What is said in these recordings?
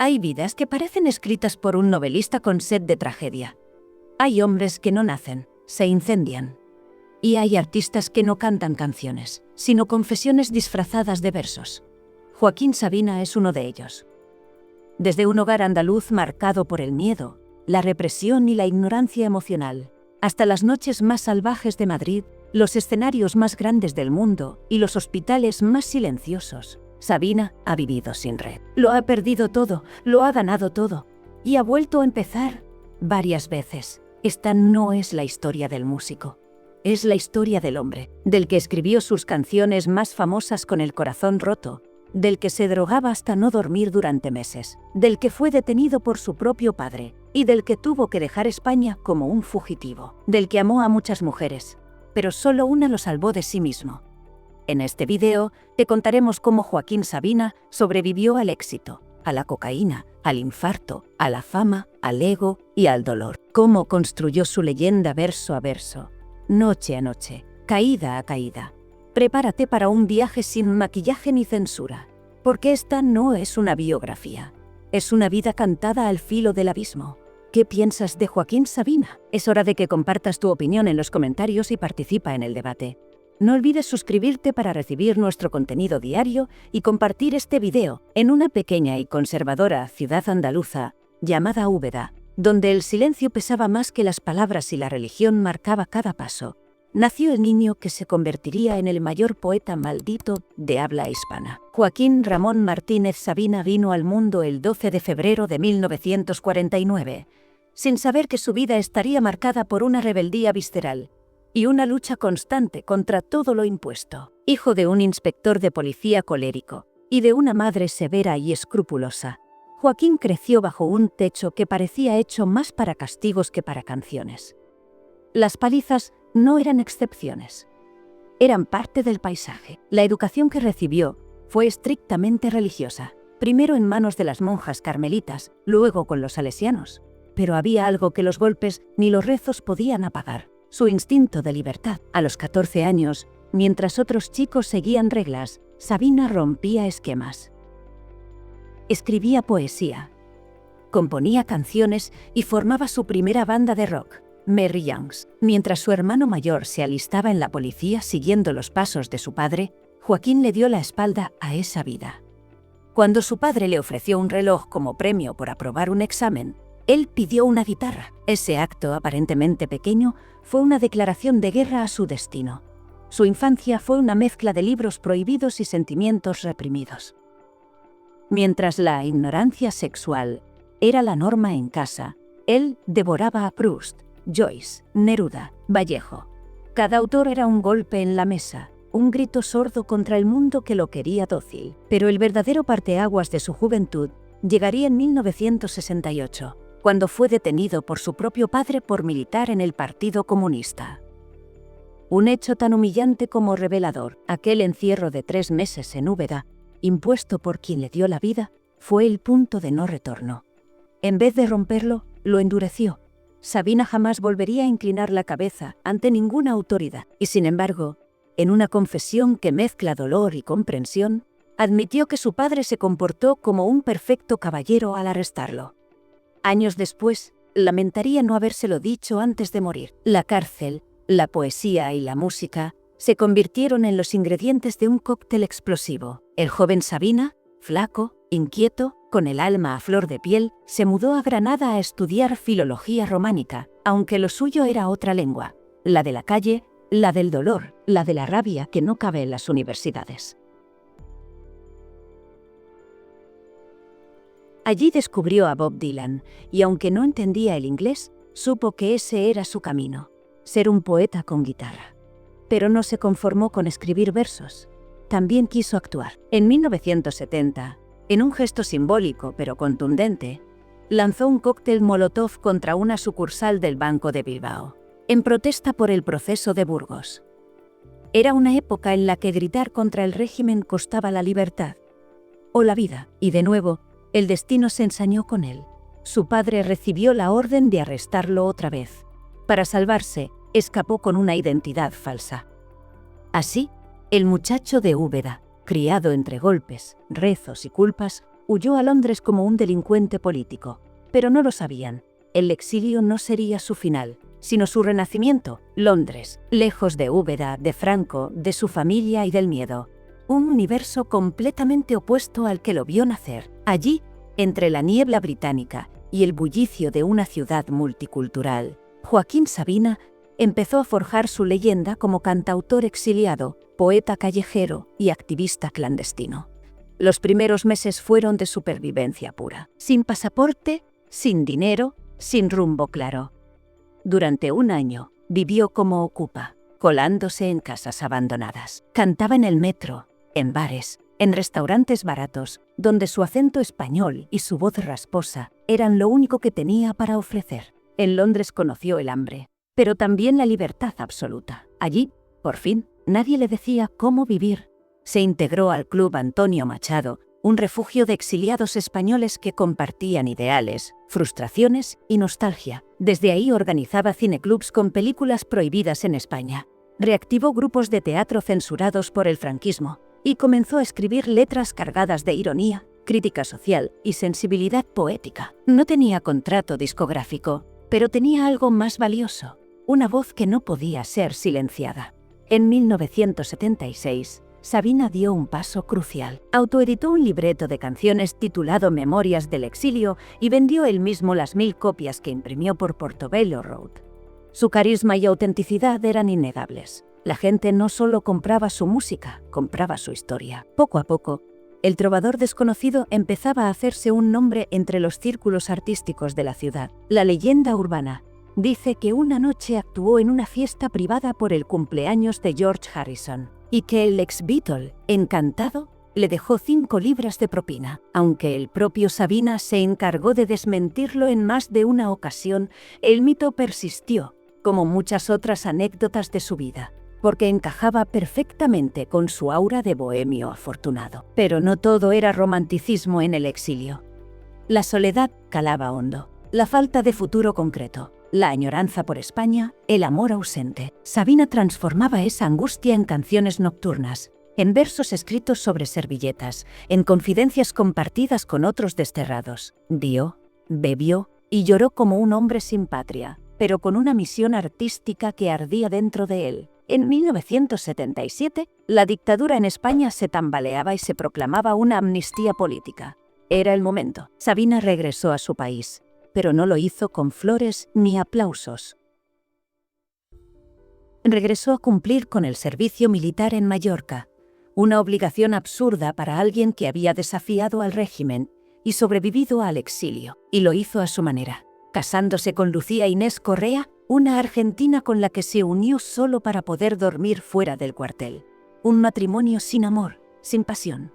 Hay vidas que parecen escritas por un novelista con sed de tragedia. Hay hombres que no nacen, se incendian. Y hay artistas que no cantan canciones, sino confesiones disfrazadas de versos. Joaquín Sabina es uno de ellos. Desde un hogar andaluz marcado por el miedo, la represión y la ignorancia emocional, hasta las noches más salvajes de Madrid, los escenarios más grandes del mundo y los hospitales más silenciosos, Sabina ha vivido sin red. Lo ha perdido todo, lo ha ganado todo, y ha vuelto a empezar varias veces. Esta no es la historia del músico. Es la historia del hombre, del que escribió sus canciones más famosas con el corazón roto, del que se drogaba hasta no dormir durante meses, del que fue detenido por su propio padre y del que tuvo que dejar España como un fugitivo, del que amó a muchas mujeres, pero solo una lo salvó de sí mismo. En este video te contaremos cómo Joaquín Sabina sobrevivió al éxito, a la cocaína, al infarto, a la fama, al ego y al dolor. Cómo construyó su leyenda verso a verso, noche a noche, caída a caída. Prepárate para un viaje sin maquillaje ni censura, porque esta no es una biografía, es una vida cantada al filo del abismo. ¿Qué piensas de Joaquín Sabina? Es hora de que compartas tu opinión en los comentarios y participa en el debate. No olvides suscribirte para recibir nuestro contenido diario y compartir este video en una pequeña y conservadora ciudad andaluza llamada Úbeda, donde el silencio pesaba más que las palabras y la religión marcaba cada paso. Nació el niño que se convertiría en el mayor poeta maldito de habla hispana. Joaquín Ramón Martínez Sabina vino al mundo el 12 de febrero de 1949, sin saber que su vida estaría marcada por una rebeldía visceral y una lucha constante contra todo lo impuesto. Hijo de un inspector de policía colérico y de una madre severa y escrupulosa, Joaquín creció bajo un techo que parecía hecho más para castigos que para canciones. Las palizas no eran excepciones. Eran parte del paisaje. La educación que recibió fue estrictamente religiosa, primero en manos de las monjas carmelitas, luego con los salesianos. Pero había algo que los golpes ni los rezos podían apagar: su instinto de libertad. A los 14 años, mientras otros chicos seguían reglas, Sabina rompía esquemas. Escribía poesía, componía canciones y formaba su primera banda de rock, Merry Youngs. Mientras su hermano mayor se alistaba en la policía siguiendo los pasos de su padre, Joaquín le dio la espalda a esa vida. Cuando su padre le ofreció un reloj como premio por aprobar un examen, él pidió una guitarra. Ese acto aparentemente pequeño fue una declaración de guerra a su destino. Su infancia fue una mezcla de libros prohibidos y sentimientos reprimidos. Mientras la ignorancia sexual era la norma en casa, él devoraba a Proust, Joyce, Neruda, Vallejo. Cada autor era un golpe en la mesa, un grito sordo contra el mundo que lo quería dócil. Pero el verdadero parteaguas de su juventud llegaría en 1968, cuando fue detenido por su propio padre por militar en el Partido Comunista. Un hecho tan humillante como revelador, aquel encierro de 3 meses en Úbeda, impuesto por quien le dio la vida, fue el punto de no retorno. En vez de romperlo, lo endureció. Sabina jamás volvería a inclinar la cabeza ante ninguna autoridad, y sin embargo, en una confesión que mezcla dolor y comprensión, admitió que su padre se comportó como un perfecto caballero al arrestarlo. Años después, lamentaría no habérselo dicho antes de morir. La cárcel, la poesía y la música se convirtieron en los ingredientes de un cóctel explosivo. El joven Sabina, flaco, inquieto, con el alma a flor de piel, se mudó a Granada a estudiar filología románica, aunque lo suyo era otra lengua, la de la calle, la del dolor, la de la rabia que no cabe en las universidades. Allí descubrió a Bob Dylan, y aunque no entendía el inglés, supo que ese era su camino, ser un poeta con guitarra. Pero no se conformó con escribir versos, también quiso actuar. En 1970, en un gesto simbólico pero contundente, lanzó un cóctel Molotov contra una sucursal del Banco de Bilbao, en protesta por el proceso de Burgos. Era una época en la que gritar contra el régimen costaba la libertad o la vida, y de nuevo, el destino se ensañó con él. Su padre recibió la orden de arrestarlo otra vez. Para salvarse, escapó con una identidad falsa. Así, el muchacho de Úbeda, criado entre golpes, rezos y culpas, Huyó a Londres como un delincuente político, pero no lo sabían. El exilio no sería su final, sino su renacimiento. Londres, lejos de Úbeda, de Franco, de su familia y del miedo. Un universo completamente opuesto al que lo vio nacer. Allí, entre la niebla británica y el bullicio de una ciudad multicultural, Joaquín Sabina empezó a forjar su leyenda como cantautor exiliado, poeta callejero y activista clandestino. Los primeros meses fueron de supervivencia pura, sin pasaporte, sin dinero, sin rumbo claro. Durante un año, vivió como ocupa, colándose en casas abandonadas. Cantaba en el metro, en bares, en restaurantes baratos, donde su acento español y su voz rasposa eran lo único que tenía para ofrecer. En Londres conoció el hambre, pero también la libertad absoluta. Allí, por fin, nadie le decía cómo vivir. Se integró al Club Antonio Machado, un refugio de exiliados españoles que compartían ideales, frustraciones y nostalgia. Desde ahí organizaba cineclubs con películas prohibidas en España. Reactivó grupos de teatro censurados por el franquismo y comenzó a escribir letras cargadas de ironía, crítica social y sensibilidad poética. No tenía contrato discográfico, pero tenía algo más valioso, una voz que no podía ser silenciada. En 1976, Sabina dio un paso crucial. Autoeditó un libreto de canciones titulado Memorias del Exilio y vendió él mismo las 1000 copias que imprimió por Portobello Road. Su carisma y autenticidad eran innegables. La gente no solo compraba su música, compraba su historia. Poco a poco, el trovador desconocido empezaba a hacerse un nombre entre los círculos artísticos de la ciudad. La leyenda urbana dice que una noche actuó en una fiesta privada por el cumpleaños de George Harrison y que el ex-Beatle, encantado, le dejó 5 libras de propina. Aunque el propio Sabina se encargó de desmentirlo en más de una ocasión, el mito persistió, como muchas otras anécdotas de su vida, porque encajaba perfectamente con su aura de bohemio afortunado. Pero no todo era romanticismo en el exilio. La soledad calaba hondo, la falta de futuro concreto, la añoranza por España, el amor ausente. Sabina transformaba esa angustia en canciones nocturnas, en versos escritos sobre servilletas, en confidencias compartidas con otros desterrados. Dio, bebió y lloró como un hombre sin patria, pero con una misión artística que ardía dentro de él. En 1977, la dictadura en España se tambaleaba y se proclamaba una amnistía política. Era el momento. Sabina regresó a su país, pero no lo hizo con flores ni aplausos. Regresó a cumplir con el servicio militar en Mallorca, una obligación absurda para alguien que había desafiado al régimen y sobrevivido al exilio, y lo hizo a su manera, casándose con Lucía Inés Correa, una argentina con la que se unió solo para poder dormir fuera del cuartel. Un matrimonio sin amor, sin pasión,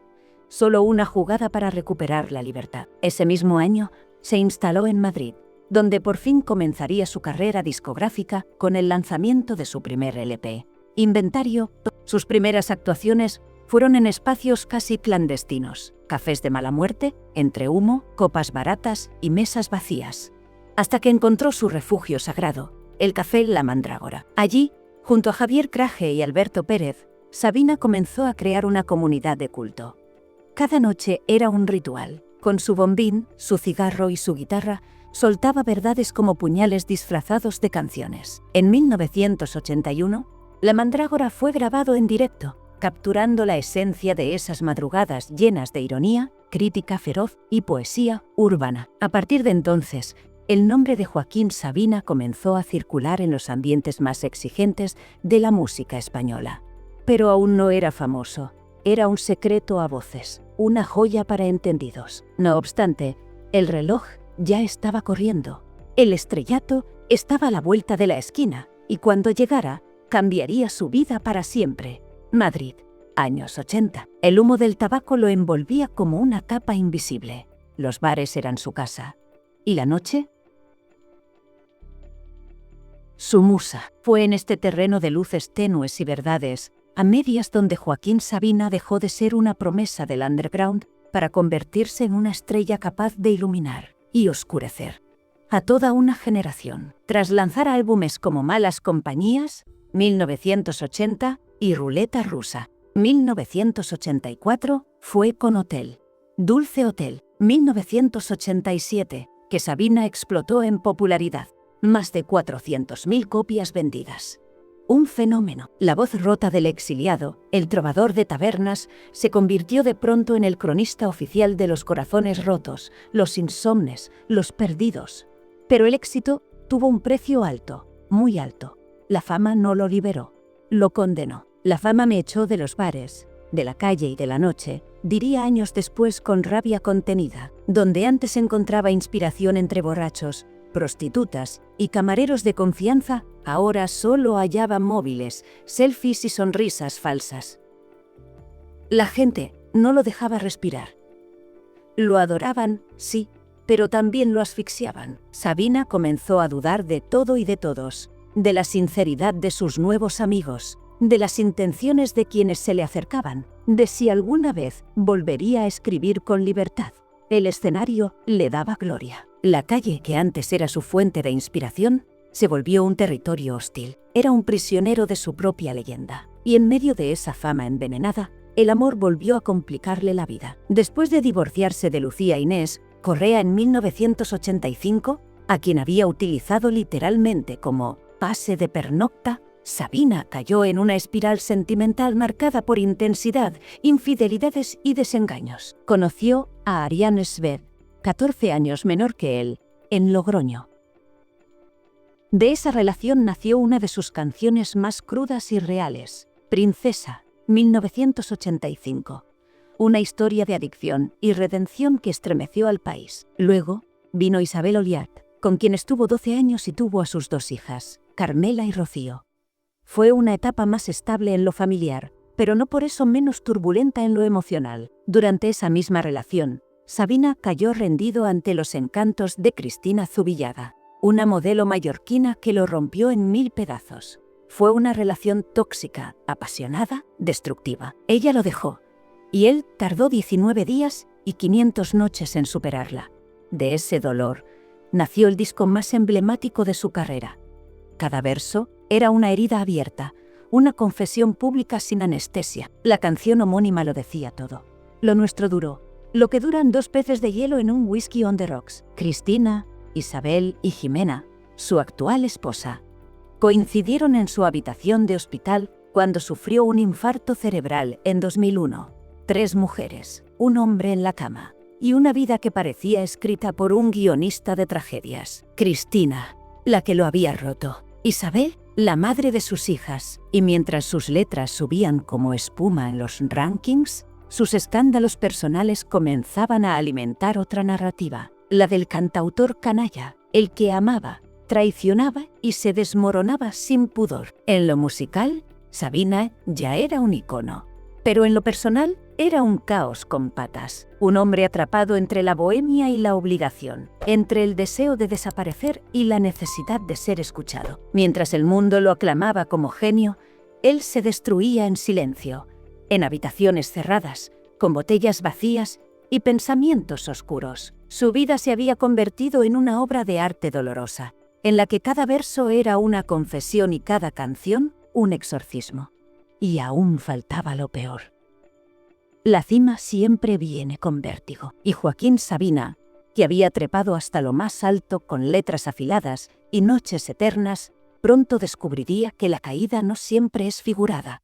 solo una jugada para recuperar la libertad. Ese mismo año, se instaló en Madrid, donde por fin comenzaría su carrera discográfica con el lanzamiento de su primer LP, Inventario. Sus primeras actuaciones fueron en espacios casi clandestinos, cafés de mala muerte, entre humo, copas baratas y mesas vacías, hasta que encontró su refugio sagrado, el Café La Mandrágora. Allí, junto a Javier Craje y Alberto Pérez, Sabina comenzó a crear una comunidad de culto. Cada noche era un ritual. Con su bombín, su cigarro y su guitarra, soltaba verdades como puñales disfrazados de canciones. En 1981, La Mandrágora fue grabado en directo, capturando la esencia de esas madrugadas llenas de ironía, crítica feroz y poesía urbana. A partir de entonces, el nombre de Joaquín Sabina comenzó a circular en los ambientes más exigentes de la música española. Pero aún no era famoso. Era un secreto a voces, una joya para entendidos. No obstante, el reloj ya estaba corriendo. El estrellato estaba a la vuelta de la esquina, y cuando llegara, cambiaría su vida para siempre. Madrid, años 80. El humo del tabaco lo envolvía como una capa invisible. Los bares eran su casa. ¿Y la noche? Su musa. Fue en este terreno de luces tenues y verdades, a medias, donde Joaquín Sabina dejó de ser una promesa del underground para convertirse en una estrella capaz de iluminar y oscurecer a toda una generación. Tras lanzar álbumes como Malas Compañías, 1980, y Ruleta Rusa, 1984, fue con Hotel, Dulce Hotel, 1987, que Sabina explotó en popularidad. Más de 400.000 copias vendidas. Un fenómeno. La voz rota del exiliado, el trovador de tabernas, se convirtió de pronto en el cronista oficial de los corazones rotos, los insomnes, los perdidos. Pero el éxito tuvo un precio alto, muy alto. La fama no lo liberó, lo condenó. La fama me echó de los bares, de la calle y de la noche, diría años después con rabia contenida, donde antes encontraba inspiración entre borrachos, prostitutas y camareros de confianza, ahora solo hallaba móviles, selfies y sonrisas falsas. La gente no lo dejaba respirar. Lo adoraban, sí, pero también lo asfixiaban. Sabina comenzó a dudar de todo y de todos, de la sinceridad de sus nuevos amigos, de las intenciones de quienes se le acercaban, de si alguna vez volvería a escribir con libertad. El escenario le daba gloria. La calle, que antes era su fuente de inspiración, se volvió un territorio hostil. Era un prisionero de su propia leyenda. Y en medio de esa fama envenenada, el amor volvió a complicarle la vida. Después de divorciarse de Lucía Inés Correa en 1985, a quien había utilizado literalmente como pase de pernocta, Sabina cayó en una espiral sentimental marcada por intensidad, infidelidades y desengaños. Conoció a Ariane Sved, 14 años menor que él, en Logroño. De esa relación nació una de sus canciones más crudas y reales, Princesa, 1985. Una historia de adicción y redención que estremeció al país. Luego vino Isabel Oliat, con quien estuvo 12 años y tuvo a sus 2 hijas, Carmela y Rocío. Fue una etapa más estable en lo familiar, pero no por eso menos turbulenta en lo emocional. Durante esa misma relación, Sabina cayó rendido ante los encantos de Cristina Zubillaga, una modelo mallorquina que lo rompió en 1000 pedazos. Fue una relación tóxica, apasionada, destructiva. Ella lo dejó, y él tardó 19 días y 500 noches en superarla. De ese dolor nació el disco más emblemático de su carrera. Cada verso era una herida abierta, una confesión pública sin anestesia. La canción homónima lo decía todo. Lo nuestro duró, lo que duran 2 peces de hielo en un whisky on the rocks. Cristina, Isabel y Jimena, su actual esposa, coincidieron en su habitación de hospital cuando sufrió un infarto cerebral en 2001. 3 mujeres, un hombre en la cama, y una vida que parecía escrita por un guionista de tragedias. Cristina, la que lo había roto. Isabel, la madre de sus hijas, y mientras sus letras subían como espuma en los rankings, sus escándalos personales comenzaban a alimentar otra narrativa, la del cantautor canalla, el que amaba, traicionaba y se desmoronaba sin pudor. En lo musical, Sabina ya era un icono, pero en lo personal era un caos con patas, un hombre atrapado entre la bohemia y la obligación, entre el deseo de desaparecer y la necesidad de ser escuchado. Mientras el mundo lo aclamaba como genio, él se destruía en silencio, en habitaciones cerradas, con botellas vacías y pensamientos oscuros. Su vida se había convertido en una obra de arte dolorosa, en la que cada verso era una confesión y cada canción un exorcismo. Y aún faltaba lo peor. La cima siempre viene con vértigo, y Joaquín Sabina, que había trepado hasta lo más alto con letras afiladas y noches eternas, pronto descubriría que la caída no siempre es figurada.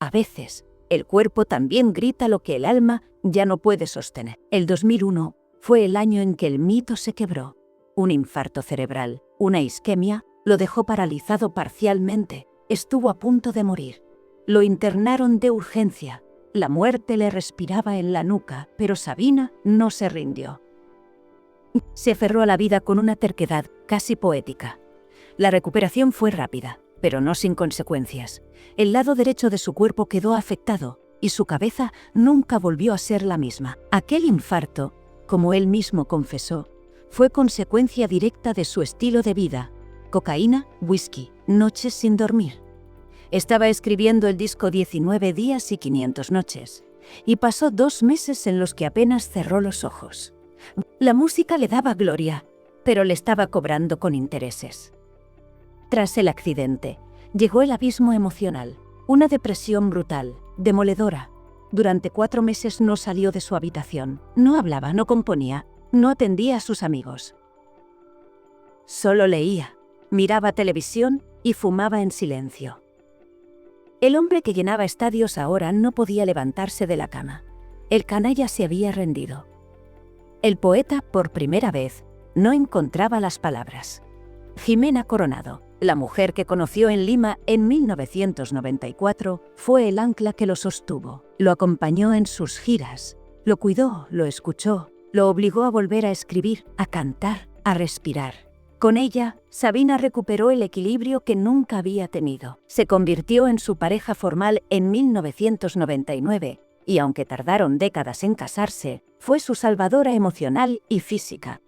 A veces, el cuerpo también grita lo que el alma ya no puede sostener. El 2001 fue el año en que el mito se quebró. Un infarto cerebral, una isquemia, lo dejó paralizado parcialmente. Estuvo a punto de morir. Lo internaron de urgencia. La muerte le respiraba en la nuca, pero Sabina no se rindió. Se aferró a la vida con una terquedad casi poética. La recuperación fue rápida, pero no sin consecuencias. El lado derecho de su cuerpo quedó afectado y su cabeza nunca volvió a ser la misma. Aquel infarto, como él mismo confesó, fue consecuencia directa de su estilo de vida: cocaína, whisky, noches sin dormir. Estaba escribiendo el disco 19 días y 500 noches, y pasó 2 meses en los que apenas cerró los ojos. La música le daba gloria, pero le estaba cobrando con intereses. Tras el accidente, llegó el abismo emocional, una depresión brutal, demoledora. Durante 4 meses no salió de su habitación, no hablaba, no componía, no atendía a sus amigos. Solo leía, miraba televisión y fumaba en silencio. El hombre que llenaba estadios ahora no podía levantarse de la cama. El canalla se había rendido. El poeta, por primera vez, no encontraba las palabras. Jimena Coronado, la mujer que conoció en Lima en 1994, fue el ancla que lo sostuvo. Lo acompañó en sus giras, lo cuidó, lo escuchó, lo obligó a volver a escribir, a cantar, a respirar. Con ella, Sabina recuperó el equilibrio que nunca había tenido. Se convirtió en su pareja formal en 1999 y, aunque tardaron décadas en casarse, fue su salvadora emocional y física.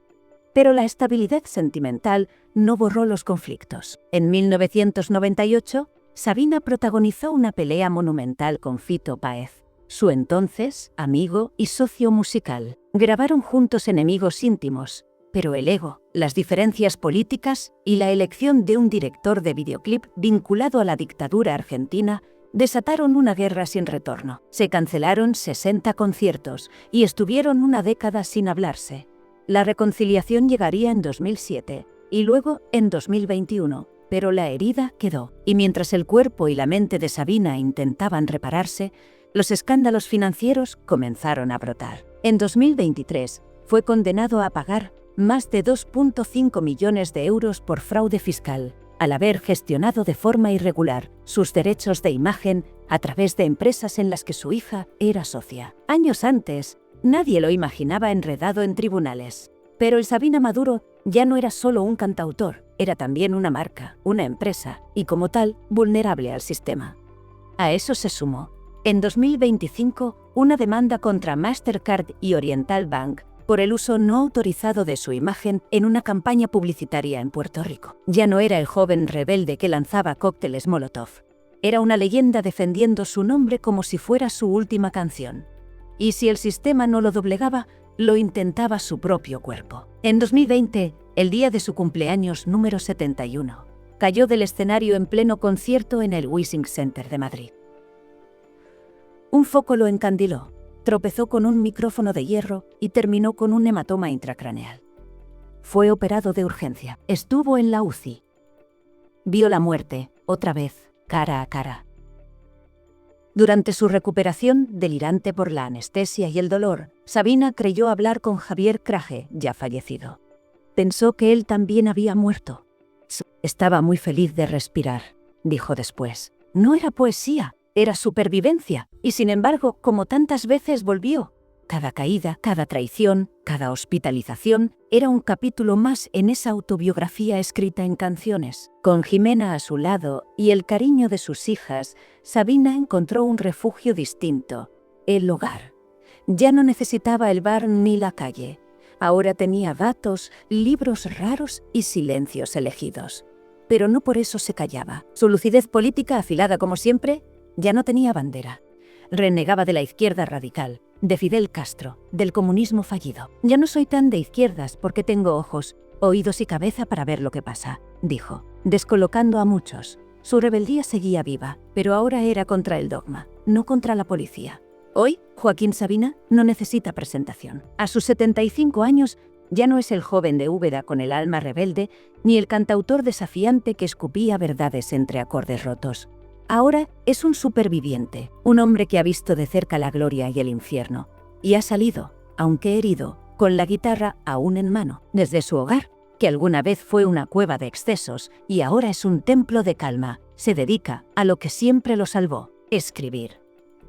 Pero la estabilidad sentimental no borró los conflictos. En 1998, Sabina protagonizó una pelea monumental con Fito Páez, su entonces amigo y socio musical. Grabaron juntos Enemigos íntimos, pero el ego, las diferencias políticas y la elección de un director de videoclip vinculado a la dictadura argentina desataron una guerra sin retorno. Se cancelaron 60 conciertos y estuvieron una década sin hablarse. La reconciliación llegaría en 2007 y luego en 2021, pero la herida quedó. Y mientras el cuerpo y la mente de Sabina intentaban repararse, los escándalos financieros comenzaron a brotar. En 2023 fue condenado a pagar más de 2,5 millones de euros por fraude fiscal, al haber gestionado de forma irregular sus derechos de imagen a través de empresas en las que su hija era socia. Años antes, nadie lo imaginaba enredado en tribunales. Pero el Sabina Maduro ya no era solo un cantautor, era también una marca, una empresa, y como tal, vulnerable al sistema. A eso se sumó, en 2025, una demanda contra Mastercard y Oriental Bank por el uso no autorizado de su imagen en una campaña publicitaria en Puerto Rico. Ya no era el joven rebelde que lanzaba cócteles Molotov. Era una leyenda defendiendo su nombre como si fuera su última canción. Y si el sistema no lo doblegaba, lo intentaba su propio cuerpo. En 2020, el día de su cumpleaños número 71, cayó del escenario en pleno concierto en el Wishing Center de Madrid. Un foco lo encandiló, tropezó con un micrófono de hierro y terminó con un hematoma intracraneal. Fue operado de urgencia. Estuvo en la UCI. Vio la muerte, otra vez, cara a cara. Durante su recuperación, delirante por la anestesia y el dolor, Sabina creyó hablar con Javier Krahe, ya fallecido. Pensó que él también había muerto. Estaba muy feliz de respirar, dijo después. No era poesía, era supervivencia, y sin embargo, como tantas veces volvió. Cada caída, cada traición, cada hospitalización era un capítulo más en esa autobiografía escrita en canciones. Con Jimena a su lado y el cariño de sus hijas, Sabina encontró un refugio distinto, el hogar. Ya no necesitaba el bar ni la calle. Ahora tenía gatos, libros raros y silencios elegidos. Pero no por eso se callaba. Su lucidez política, afilada como siempre, ya no tenía bandera. Renegaba de la izquierda radical, de Fidel Castro, del comunismo fallido. Ya no soy tan de izquierdas porque tengo ojos, oídos y cabeza para ver lo que pasa, dijo, descolocando a muchos. Su rebeldía seguía viva, pero ahora era contra el dogma, no contra la policía. Hoy, Joaquín Sabina no necesita presentación. A sus 75 años, ya no es el joven de Úbeda con el alma rebelde, ni el cantautor desafiante que escupía verdades entre acordes rotos. Ahora es un superviviente, un hombre que ha visto de cerca la gloria y el infierno, y ha salido, aunque herido, con la guitarra aún en mano, desde su hogar, que alguna vez fue una cueva de excesos y ahora es un templo de calma. Se dedica a lo que siempre lo salvó, escribir.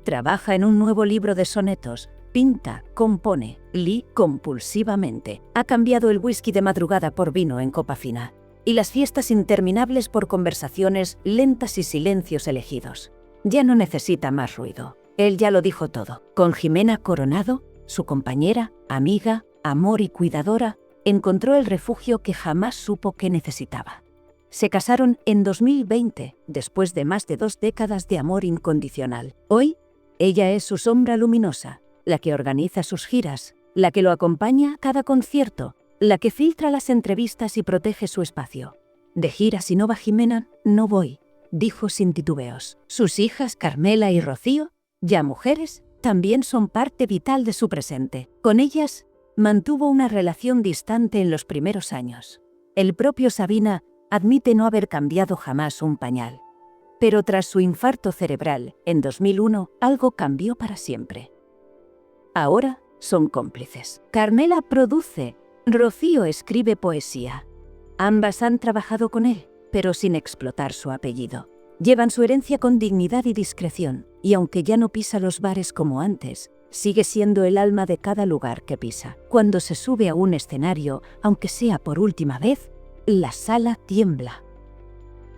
Trabaja en un nuevo libro de sonetos, pinta, compone, lee compulsivamente. Ha cambiado el whisky de madrugada por vino en copa fina. Y las fiestas interminables por conversaciones lentas y silencios elegidos. Ya no necesita más ruido. Él ya lo dijo todo. Con Jimena Coronado, su compañera, amiga, amor y cuidadora, encontró el refugio que jamás supo que necesitaba. Se casaron en 2020, después de más de 2 décadas de amor incondicional. Hoy, ella es su sombra luminosa, la que organiza sus giras, la que lo acompaña a cada concierto, la que filtra las entrevistas y protege su espacio. De gira si no va Jimena, no voy, dijo sin titubeos. Sus hijas Carmela y Rocío, ya mujeres, también son parte vital de su presente. Con ellas, mantuvo una relación distante en los primeros años. El propio Sabina admite no haber cambiado jamás un pañal. Pero tras su infarto cerebral, en 2001, algo cambió para siempre. Ahora son cómplices. Carmela produce, Rocío escribe poesía. Ambas han trabajado con él, pero sin explotar su apellido. Llevan su herencia con dignidad y discreción, y aunque ya no pisa los bares como antes, sigue siendo el alma de cada lugar que pisa. Cuando se sube a un escenario, aunque sea por última vez, la sala tiembla.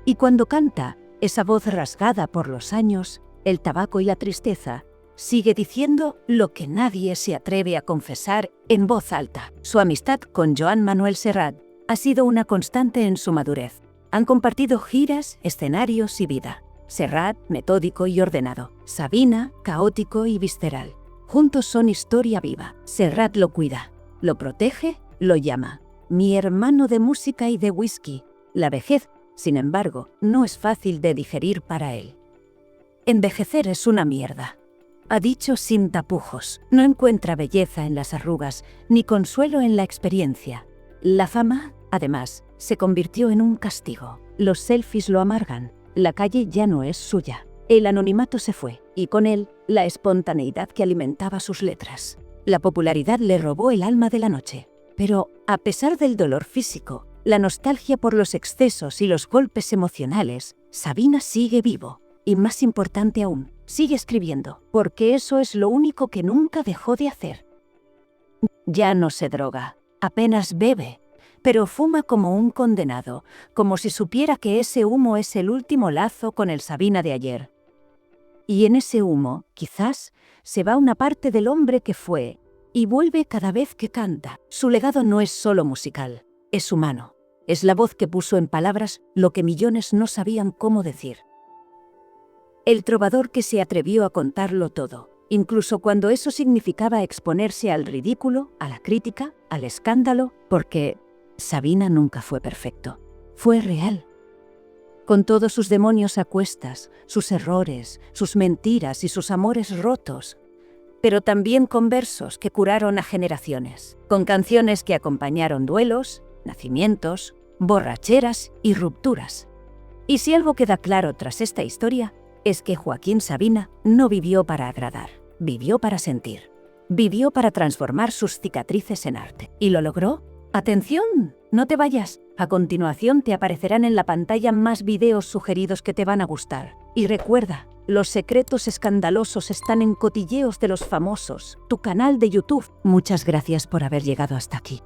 Y cuando canta, esa voz rasgada por los años, el tabaco y la tristeza, sigue diciendo lo que nadie se atreve a confesar en voz alta. Su amistad con Joan Manuel Serrat ha sido una constante en su madurez. Han compartido giras, escenarios y vida. Serrat, metódico y ordenado. Sabina, caótico y visceral. Juntos son historia viva. Serrat lo cuida, lo protege, lo llama. Mi hermano de música y de whisky. La vejez, sin embargo, no es fácil de digerir para él. Envejecer es una mierda. Ha dicho sin tapujos. No encuentra belleza en las arrugas, ni consuelo en la experiencia. La fama, además, se convirtió en un castigo. Los selfies lo amargan. La calle ya no es suya. El anonimato se fue, y con él, la espontaneidad que alimentaba sus letras. La popularidad le robó el alma de la noche. Pero, a pesar del dolor físico, la nostalgia por los excesos y los golpes emocionales, Sabina sigue vivo. Y más importante aún, sigue escribiendo, porque eso es lo único que nunca dejó de hacer. Ya no se droga, apenas bebe, pero fuma como un condenado, como si supiera que ese humo es el último lazo con el Sabina de ayer. Y en ese humo, quizás, se va una parte del hombre que fue, y vuelve cada vez que canta. Su legado no es solo musical, es humano. Es la voz que puso en palabras lo que millones no sabían cómo decir. El trovador que se atrevió a contarlo todo, incluso cuando eso significaba exponerse al ridículo, a la crítica, al escándalo, porque Sabina nunca fue perfecto, fue real. Con todos sus demonios a cuestas, sus errores, sus mentiras y sus amores rotos, pero también con versos que curaron a generaciones, con canciones que acompañaron duelos, nacimientos, borracheras y rupturas. Y si algo queda claro tras esta historia, es que Joaquín Sabina no vivió para agradar, vivió para sentir, vivió para transformar sus cicatrices en arte. ¿Y lo logró? ¡Atención! No te vayas. A continuación te aparecerán en la pantalla más videos sugeridos que te van a gustar. Y recuerda, los secretos escandalosos están en Cotilleos de los Famosos, tu canal de YouTube. Muchas gracias por haber llegado hasta aquí.